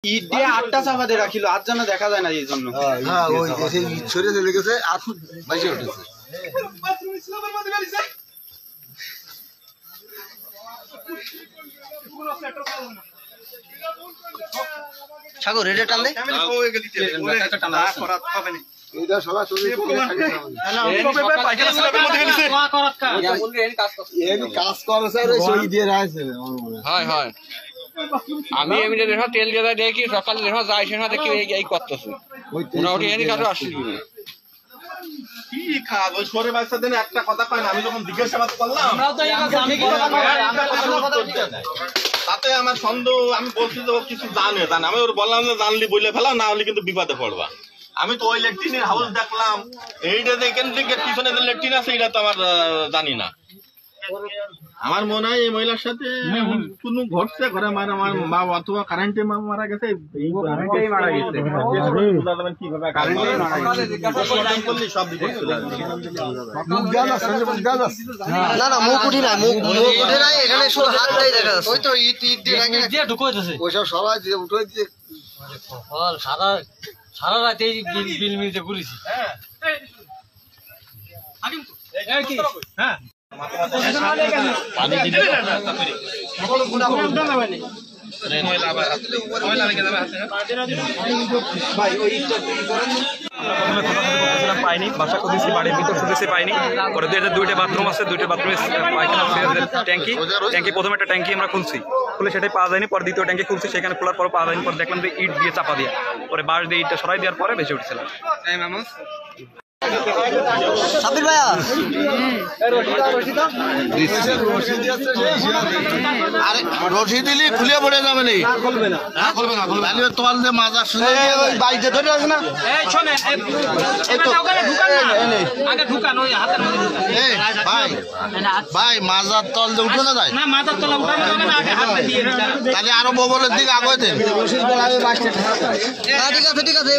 ইট দিয়ে আটটা চাপা দিয়ে রাখিল, আর যেন দেখা যায় না এই জন্য। হ্যাঁ, ওই যে ইট ছড়িয়ে চলে গেছে, আর বাইশে উঠেছে। সাগর রেডে টানলে এইটা সবাই কাজ করেছে আর সই দিয়ে রাখছে। হয় হয়, আমি এমনি দেখো তেল দিয়ে দেখি, সকালে দেখো যাই সে দেখি এই করতেছে মোটামুটি এনে কারো আসছিল কি খাব ওই সরে বাচ্চা দেন একটা কথা কয় না। আমি যখন জিজ্ঞাসাবাদ করলাম তাতে আমার সন্দেহ, আমি বলছি যে ও কিছু জানে। আমি ওর বললাম যে জানলি বলে ফেলা, না হলে কিন্তু বিপদে পড়বা। আমি তো ওই ল্যাট্রিনের হাউস দেখলাম, এইটা এখান থেকে পিছনে যে ল্যাট্রিন আছে এটা তো আমার জানি না। আমার মনে হয় এই মহিলার সাথে কোন ঘটছে, ঘরে আমার মা অথবা কারেন্টে মারা গেছে। না না মুখ উঠি নাই, মুখ উঠে নাই, এখানে শুধু হাতটাই দেখা যাচ্ছে। ওই তো ইট দিয়ে ঢুকাইতেছে ওইসব সবাই উঠে দিয়ে সারা রাত এই বিল মিলতে ঘুরেছি। পাইনি, বাসা খুঁজেছি, বাড়ির ভিতর খুঁজেছি, পাইনি। পরে দুইটা বাথরুম আছে, দুইটা বাথরুমে ট্যাঙ্কি প্রথমে একটা ট্যাঙ্কি আমরা খুলছি, খুলে সেটাই পাওয়া যায়নি। পরে দ্বিতীয় ট্যাঙ্কি খুলছি, সেখানে খোলার পর পাওয়া যায়নি। পরে দেখলাম যে ইট দিয়ে চাপা দিয়ে, পরে বাঁশ দিয়ে ইটটা সরাই দেওয়ার পরে বেশি উঠছিলাম। সাবির ভাইয়া রশি দিলি খুলে পড়ে যাবে না, তোমার যে মাজার বাইরে ধরে আছে না, ভাই মাজার তল দিয়ে উঠে না যায়, তাহলে আরো বগলের দিকে আগে দেন। ঠিক আছে ঠিক আছে।